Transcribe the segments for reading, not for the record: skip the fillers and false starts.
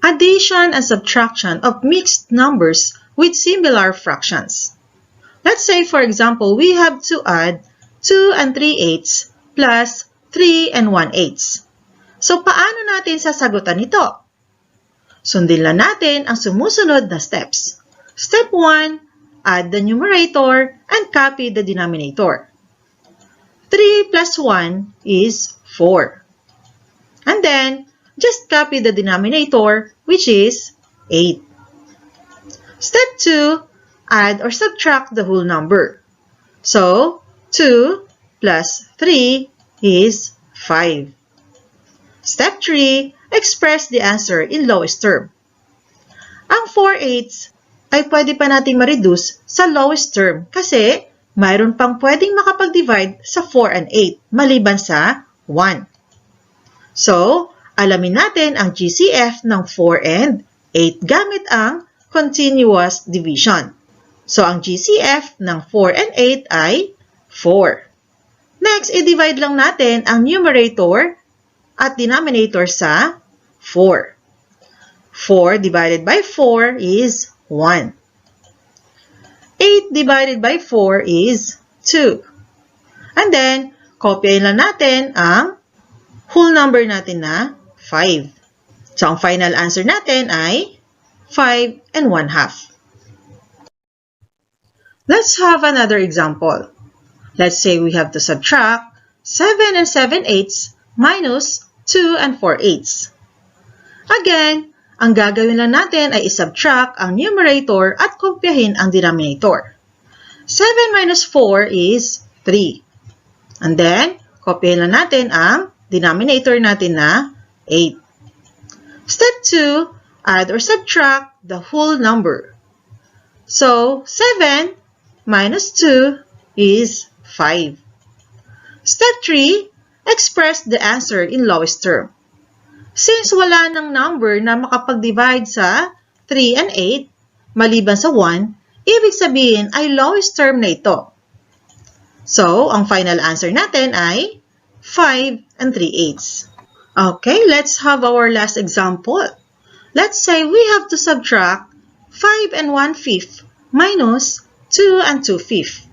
Addition and subtraction of mixed numbers with similar fractions. Let's say, for example, we have to add 2 and 3/8 plus 3 and 1/8. So, paano natin sasagutan ito? Sundin lang natin ang sumusunod na steps. Step 1, add the numerator and copy the denominator. 3 plus 1 is 4. And then, just copy the denominator, which is 8. Step 2, add or subtract the whole number. So, 2 plus 3 is 5. Step 3, express the answer in lowest term. Ang 4/8 ay pwede pa nating ma-reduce sa lowest term kasi mayroon pang pwedeng makapag-divide sa 4 and 8 maliban sa 1. So, alamin natin ang GCF ng 4 and 8 gamit ang continuous division. So, ang GCF ng 4 and 8 ay 4. Next, i-divide lang natin ang numerator at denominator sa 4. 4 divided by 4 is 1. 8 divided by 4 is 2. And then, kopyahin lang natin ang whole number natin na 5. So, ang final answer natin ay 5 and 1/2. Let's have another example. Let's say we have to subtract 7 and 7/8 minus 2 and 4/8. Again, ang gagawin lang natin ay isubtract ang numerator at kopyahin ang denominator. 7 minus 4 is 3. And then, kopyahin lang natin ang denominator natin na 8. Step 2, add or subtract the whole number. So, 7 minus 2 is 5. Step 3, express the answer in lowest term. Since wala ng number na makapag-divide sa 3 and 8, maliban sa 1, ibig sabihin ay lowest term na ito. So, ang final answer natin ay 5 and 3/8. Okay, let's have our last example. Let's say we have to subtract 5 and 1/5 minus 2 and 2/5.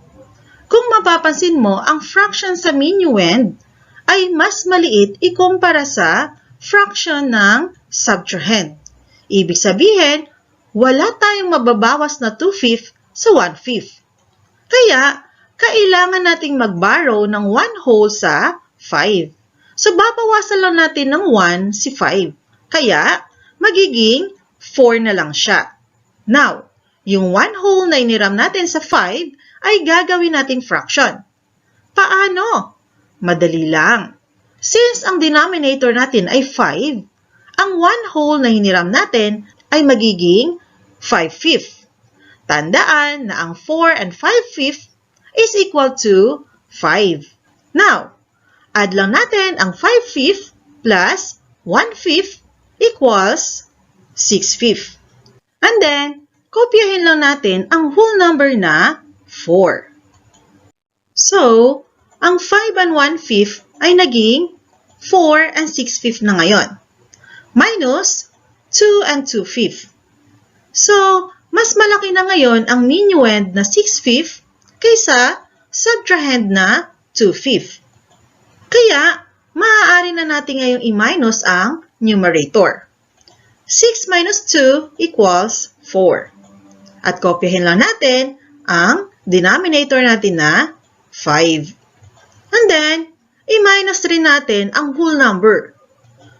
Kung mapapansin mo, ang fraction sa minuend ay mas maliit ikumpara sa fraction ng subtrahend. Ibig sabihin, wala tayong mababawas na 2/5 sa 1/5. Kaya, kailangan nating mag-borrow ng 1 whole sa 5. So, babawasan lang natin ng 1 si 5. Kaya, magiging 4 na lang siya. Now, yung 1 whole na iniram natin sa 5 ay gagawin nating fraction. Paano? Madali lang. Since ang denominator natin ay 5, ang 1 whole na hiniram natin ay magiging 5/5. Tandaan na ang 4 and 5/5 is equal to 5. Now, add lang natin ang 5/5 plus 1/5 equals 6/5. And then, kopyahin lang natin ang whole number na 4. So, ang 5 and 1/5 ay naging 4 and 6/5 na ngayon. Minus 2 and 2/5. So, mas malaki na ngayon ang minuend na 6/5 kaysa subtrahend na 2/5. Kaya, maaari na natin ngayong i-minus ang numerator. 6 minus 2 equals 4. At kopyahin lang natin ang denominator natin na 5. And then, i-minus rin natin ang whole number.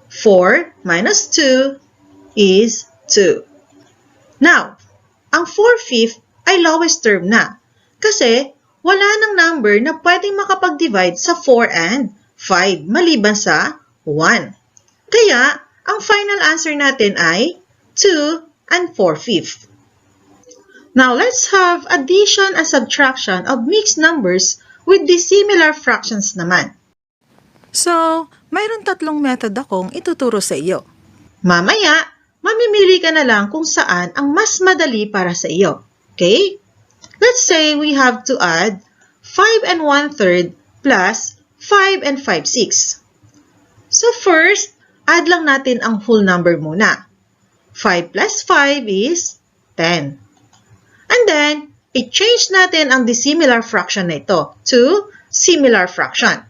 4 minus 2 is 2. Now, ang 4/5 ay lowest term na kasi wala nang number na pwedeng makapag-divide sa 4 and 5 maliban sa 1. Kaya, ang final answer natin ay 2 and 4/5. Now, let's have addition and subtraction of mixed numbers with dissimilar fractions naman. So, mayroon 3 method akong ituturo sa iyo. Mamaya, mamimili ka na lang kung saan ang mas madali para sa iyo. Okay? Let's say we have to add 5 and 1/3 plus 5 and 5/6. So first, add lang natin ang whole number muna. 5 plus 5 is 10. And then, i-change natin ang dissimilar fraction na ito to similar fraction.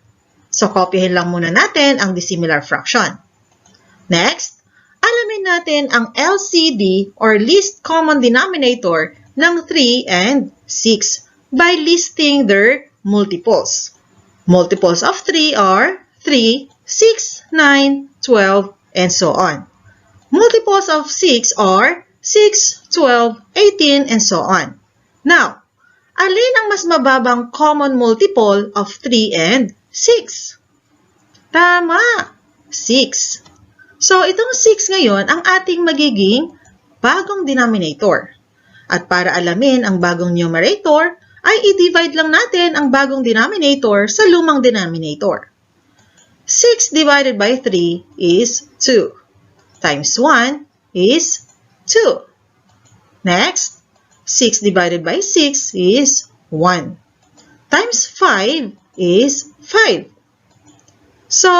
So, kopyahin lang muna natin ang dissimilar fraction. Next, alamin natin ang LCD or least common denominator ng 3 and 6 by listing their multiples. Multiples of 3 are 3, 6, 9, 12, and so on. Multiples of 6 are 6, 12, 18, and so on. Now, alin ang mas mababang common multiple of 3 and 6? Tama! 6. So, itong 6 ngayon ang ating magiging bagong denominator. At para alamin ang bagong numerator, ay i-divide lang natin ang bagong denominator sa lumang denominator. 6 divided by 3 is 2. Times 1 is 2. Next, 6 divided by 6 is 1. Times 5 is 5. So,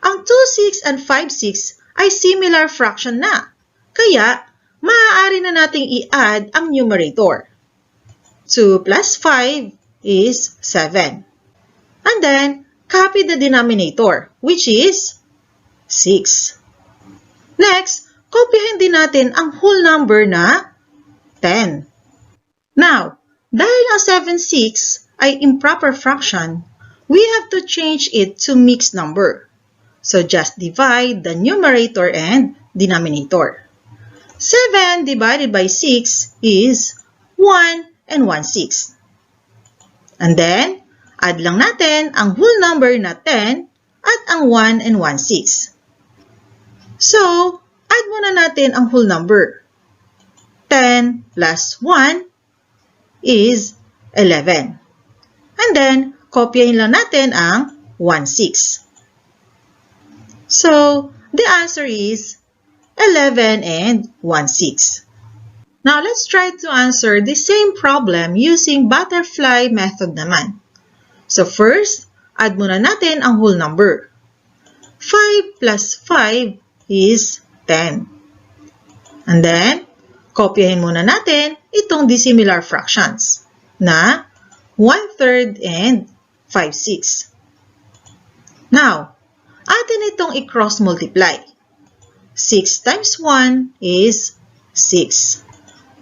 ang 2, 6, and 5, 6 ay similar fraction na. Kaya, maaari na nating i-add ang numerator. 2 plus 5 is 7. And then, copy the denominator, which is 6. Next, kopyahin din natin ang whole number na 10. Now, dahil ang 7, 6 ay improper fraction, we have to change it to mixed number. So, just divide the numerator and denominator. 7 divided by 6 is 1 and 1/6. And then, add lang natin ang whole number na 10 at ang 1 and 1/6. So, add muna natin ang whole number. 10 plus 1 is 11. And then, kopyahin lang natin ang 1/6. So, the answer is 11 and 1/6. Now, let's try to answer the same problem using butterfly method naman. So, first, add muna natin ang whole number. 5 plus 5 is 10. And then, kopyahin muna natin itong dissimilar fractions na 1/3 and 5/6. Now, atin itong i-cross multiply. 6 times 1 is 6.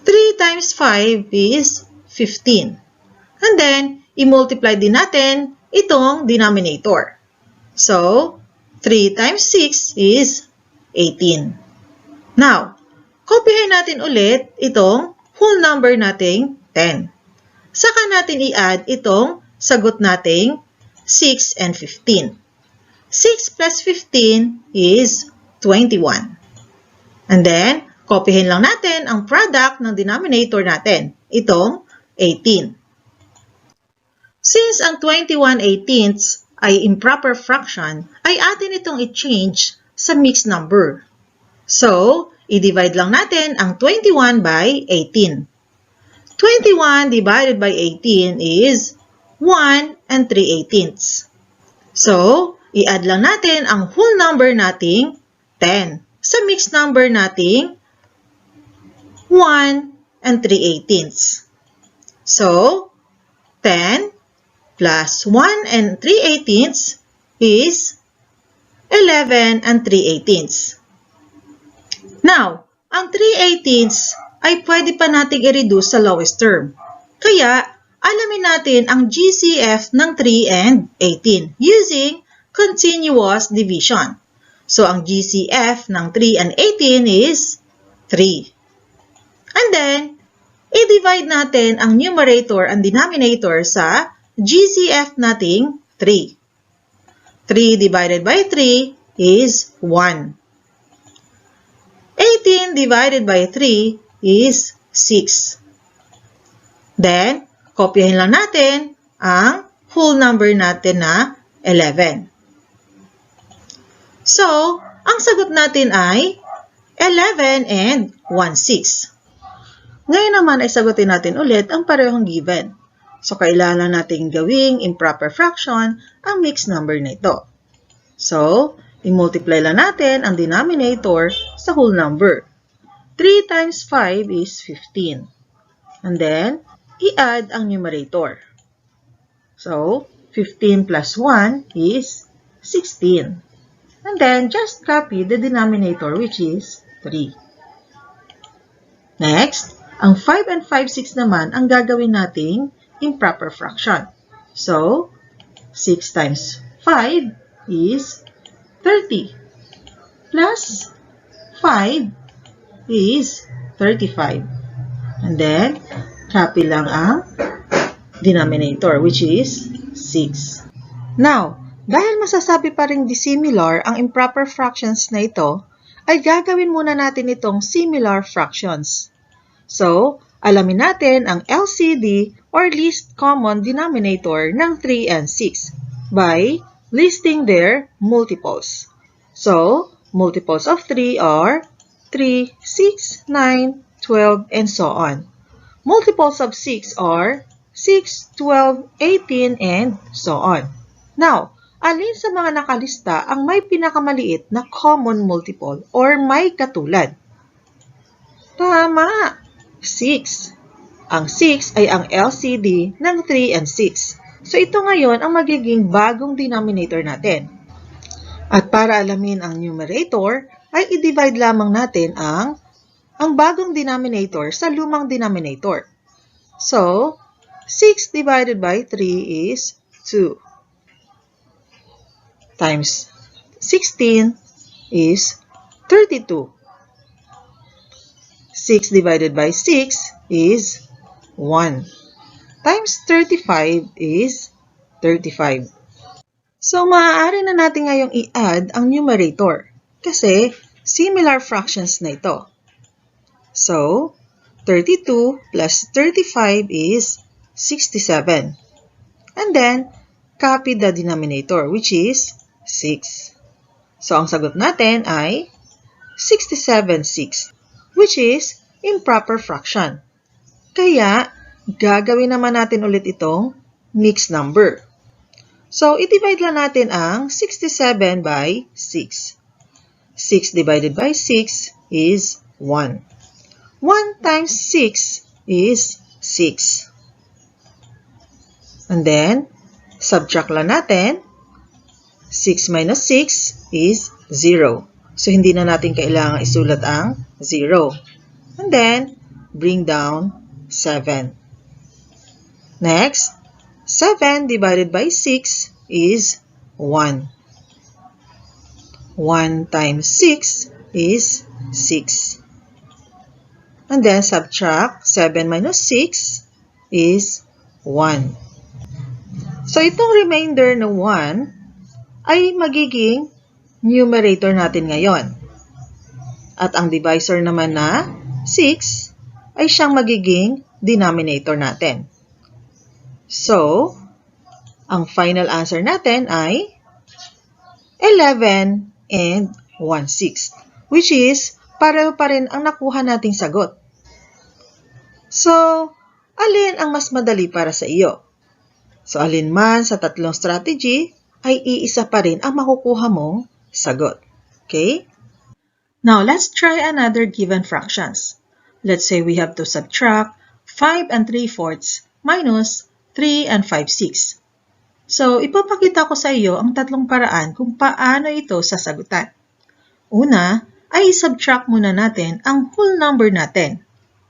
3 times 5 is 15. And then, i-multiply din natin itong denominator. So, 3 times 6 is 18. Now, kopyahin natin ulit itong whole number nating 10. Saka natin i-add itong sagot nating 6 and 15. 6 plus 15 is 21. And then, kopyahin lang natin ang product ng denominator natin, itong 18. Since ang 21/18 ay improper fraction, ay atin itong i-change sa mixed number. So, i-divide lang natin ang 21 by 18. 21 divided by 18 is 1 and 3/18. So, i-add lang natin ang whole number nating 10 sa mixed number nating 1 and 3/18. So, 10 plus 1 and 3/18 is 11 and 3/18. Now, ang 3/18 ay pwede pa nating i-reduce sa lowest term. Kaya, alamin natin ang GCF ng 3 and 18 using continuous division. So, ang GCF ng 3 and 18 is 3. And then, i-divide natin ang numerator and denominator sa GCF nating 3. 3 divided by 3 is 1. 18 divided by 3 is 6. Then, kopyahin lang natin ang whole number natin na 11. So, ang sagot natin ay 11 and 1/6. Ngayon naman ay sagutin natin ulit ang parehong given. So, kailangan natin gawing improper fraction ang mixed number na ito. So, i-multiply lang natin ang denominator sa whole number. 3 times 5 is 15. And then, i-add ang numerator. So, 15 plus 1 is 16. And then, just copy the denominator, which is 3. Next, ang 5 and 5/6 naman ang gagawin nating improper fraction. So, 6 times 5 is 30. Plus 5 is 35. And then, copy lang ang denominator, which is 6. Now, dahil masasabi pa ring dissimilar ang improper fractions na ito, ay gagawin muna natin itong similar fractions. So, alamin natin ang LCD or least common denominator ng 3 and 6 by listing their multiples. So, multiples of 3 are 3, 6, 9, 12, and so on. Multiples of 6 are 6, 12, 18, and so on. Now, alin sa mga nakalista ang may pinakamaliit na common multiple or may katulad? Tama! 6. Ang 6 ay ang LCD ng 3 and 6. So, ito ngayon ang magiging bagong denominator natin. At para alamin ang numerator, ay i-divide lamang natin ang bagong denominator sa lumang denominator. So, 6 divided by 3 is 2. Times 16 is 32. 6 divided by 6 is 1. Times 35 is 35. So, maaari na natin ngayong i-add ang numerator kasi similar fractions na ito. So, 32 plus 35 is 67. And then, copy the denominator, which is 6. So, ang sagot natin ay 67/6, which is improper fraction. Kaya, gagawin naman natin ulit itong mixed number. So, i-divide lang natin ang 67 by 6. 6 divided by 6 is 1. 1 times 6 is 6. And then, subtract lang natin. 6 minus 6 is 0. So, hindi na natin kailangan isulat ang 0. And then, bring down 7. Next, 7 divided by 6 is 1. 1 times 6 is 6. And then, subtract 7 minus 6 is 1. So, itong remainder ng 1 ay magiging numerator natin ngayon. At ang divisor naman na 6 ay siyang magiging denominator natin. So, ang final answer natin ay 11 and 1/6, which is pareho pa rin ang nakuha nating sagot. So, alin ang mas madali para sa iyo? So, alin man sa tatlong strategy ay iisa pa rin ang makukuha mong sagot. Okay? Now, let's try another given fractions. Let's say we have to subtract 5 and 3/4 minus 3 and 5/6. So, ipapakita ko sa iyo ang tatlong paraan kung paano ito sasagutan. Una, ay subtract muna natin ang whole number natin.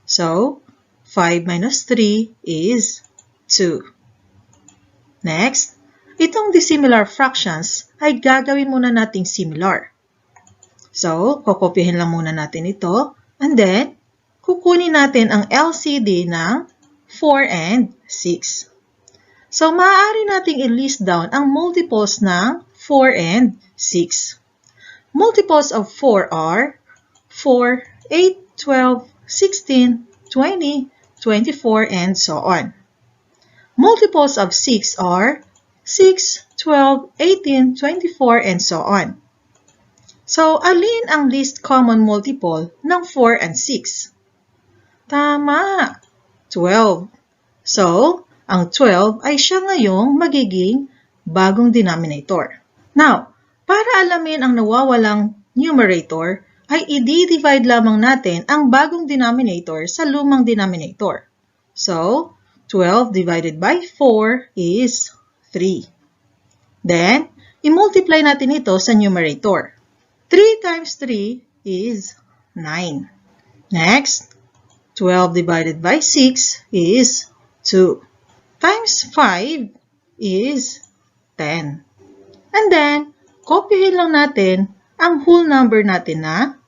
So, 5 minus 3 is 2. Next, itong dissimilar fractions ay gagawin muna nating similar. So, kokopyahin lang muna natin ito, and then, kukunin natin ang LCD ng 4 and 6. So, maaari nating i-list down ang multiples ng 4 and 6. Multiples of 4 are 4, 8, 12, 16, 20, 24, and so on. Multiples of 6 are 6, 12, 18, 24, and so on. So, alin ang least common multiple ng 4 and 6? Tama! 12. So, ang 12 ay siya ngayong magiging bagong denominator. Now, para alamin ang nawawalang numerator, ay i-divide lamang natin ang bagong denominator sa lumang denominator. So, 12 divided by 4 is 3. Then, i-multiply natin ito sa numerator. 3 times 3 is 9. Next, 12 divided by 6 is 2. Times 5 is 10. And then, kopyahin lang natin ang whole number natin na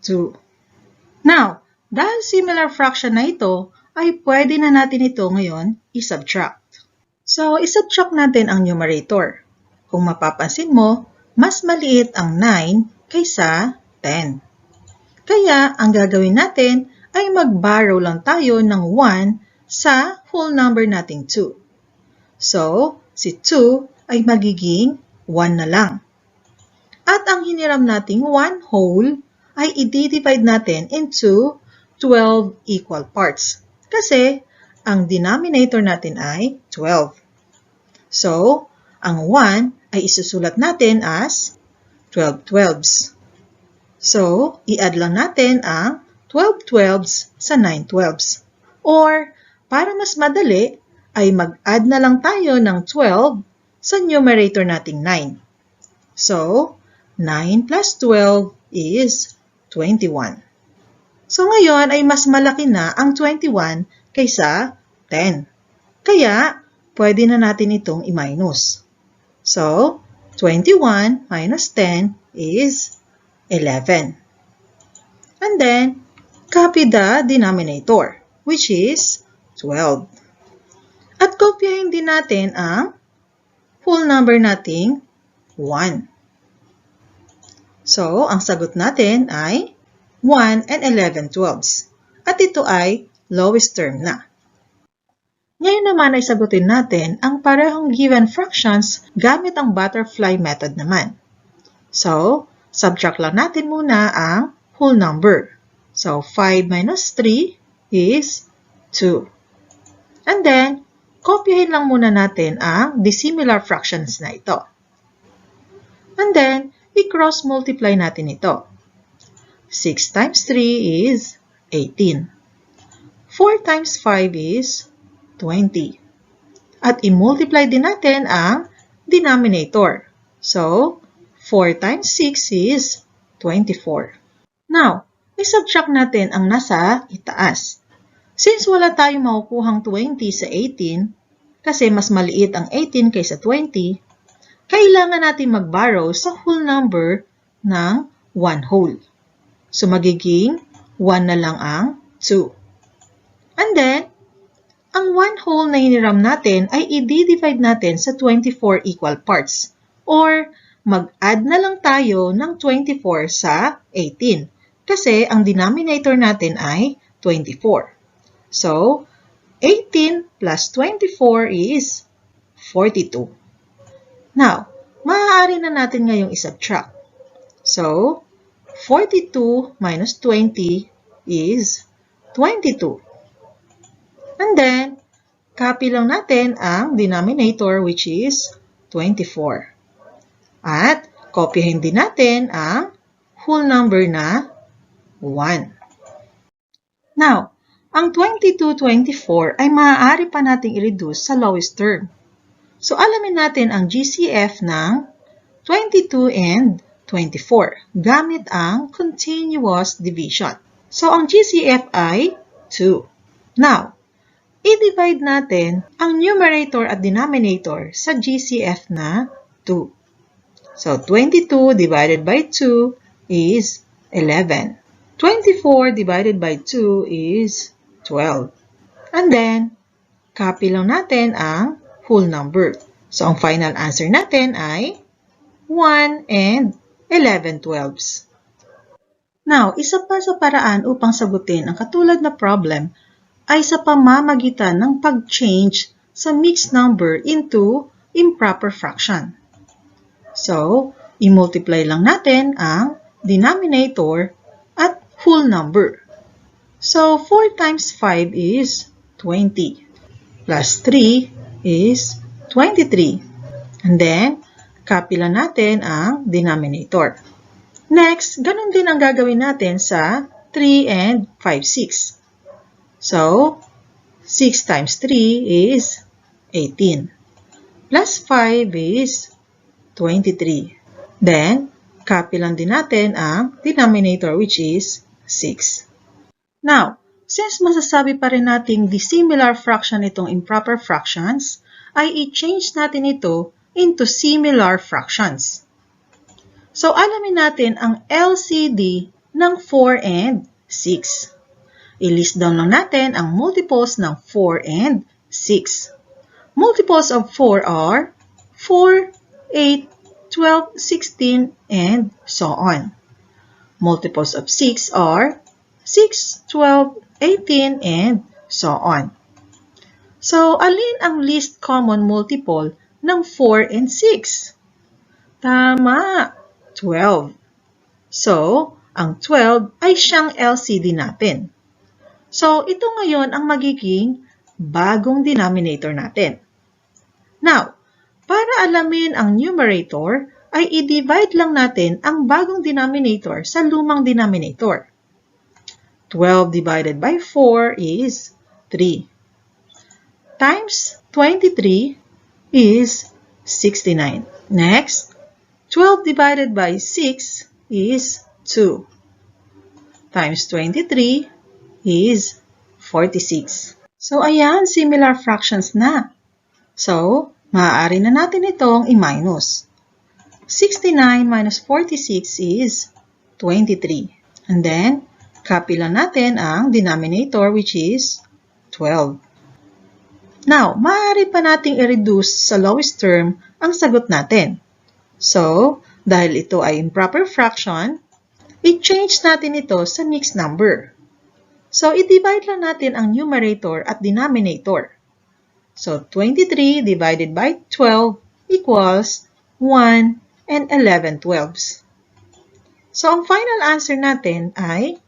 2. Now, dahil similar fraction na ito, ay pwede na natin ito ngayon i-subtract. So, i-subtract natin ang numerator. Kung mapapansin mo, mas maliit ang 9 kaysa 10. Kaya, ang gagawin natin ay mag-borrow lang tayo ng 1 sa whole number nating 2. So, si 2 ay magiging 1 na lang. At ang hiniram nating 1 whole ay i-divide natin into 12 equal parts. Kasi, ang denominator natin ay 12. So, ang 1 ay isusulat natin as 12 12s. So, i-add lang natin ang 12 12s sa 9 12s. Or, para mas madali, ay mag-add na lang tayo ng 12 sa numerator nating 9. So, 9 plus 12 is 21. So, ngayon ay mas malaki na ang 21 kaysa 10. Kaya, pwede na natin itong i-minus. So, 21 minus 10 is 11. And then, copy the denominator, which is 12. At kopyahin din natin ang whole number nating 1. So, ang sagot natin ay 1 and 11 12ths. At ito ay lowest term na. Ngayon naman ay sagutin natin ang parehong given fractions gamit ang butterfly method naman. So, subtract lang natin muna ang whole number. So, 5 minus 3 is 2. And then, kopyahin lang muna natin ang dissimilar fractions na ito. And then, i-cross multiply natin ito. 6 times 3 is 18. 4 times 5 is 20. At i-multiply din natin ang denominator. So, 4 times 6 is 24. Now, i-subtract natin ang nasa itaas. Since wala tayong makukuhang 20 sa 18, kasi mas maliit ang 18 kaysa 20, kailangan natin mag-borrow sa whole number ng 1 whole. So, magiging 1 na lang ang 2. And then, ang 1 whole na hiniram natin ay i-divide natin sa 24 equal parts. Or, mag-add na lang tayo ng 24 sa 18. Kasi, ang denominator natin ay 24. So, 18 plus 24 is 42. Now, maaari na natin ngayong isubtract. So, 42 minus 20 is 22. And then, copy lang natin ang denominator which is 24. At, kopyahin din natin ang whole number na 1. Now, ang 22, 24 ay maaari pa nating i-reduce sa lowest term. So, alamin natin ang GCF ng 22 and 24 gamit ang continuous division. So, ang GCF ay 2. Now, i-divide natin ang numerator at denominator sa GCF na 2. So, 22 divided by 2 is 11. 24 divided by 2 is 12. And then, copy lang natin ang whole number. So, ang final answer natin ay 1 and 11 12ths. Now, isa pa sa paraan upang sagutin ang katulad na problem ay sa pamamagitan ng pag-change sa mixed number into improper fraction. So, i-multiply lang natin ang denominator at whole number. So, 4 times 5 is 20. Plus 3 is 23. And then, copy lang natin ang denominator. Next, ganun din ang gagawin natin sa 3 and 5, 6. So, 6 times 3 is 18. Plus 5 is 23. Then, copy lang din natin ang denominator which is 6. Now, since masasabi pa rin nating dissimilar fraction itong improper fractions, ay i-change natin ito into similar fractions. So, alamin natin ang LCD ng 4 and 6. I-list down lang natin ang multiples ng 4 and 6. Multiples of 4 are 4, 8, 12, 16, and so on. Multiples of 6 are 6, 12, 18, and so on. So, alin ang least common multiple ng 4 and 6? Tama! 12. So, ang 12 ay siyang LCD natin. So, ito ngayon ang magiging bagong denominator natin. Now, para alamin ang numerator, ay i-divide lang natin ang bagong denominator sa lumang denominator. 12 divided by 4 is 3. Times 23 is 69. Next, 12 divided by 6 is 2. Times 23 is 46. So, ayan, similar fractions na. So, maaari na natin itong i-minus. 69 minus 46 is 23. And then, copy lang natin ang denominator which is 12. Now, maaari pa nating i-reduce sa lowest term ang sagot natin. So, dahil ito ay improper fraction, i-change natin ito sa mixed number. So, i-divide lang natin ang numerator at denominator. So, 23 divided by 12 equals 1 and 11 twelfths. So, ang final answer natin ay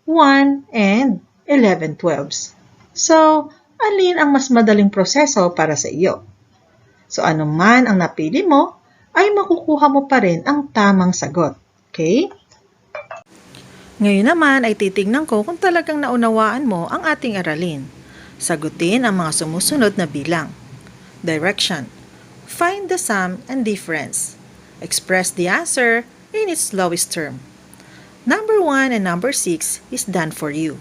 1 and 11 twelfths. So, alin ang mas madaling proseso para sa iyo? So, anuman ang napili mo, ay makukuha mo pa rin ang tamang sagot. Okay? Ngayon naman ay titignan ko kung talagang naunawaan mo ang ating aralin. Sagutin ang mga sumusunod na bilang. Direction. Find the sum and difference. Express the answer in its lowest term. Number 1 and number 6 is done for you.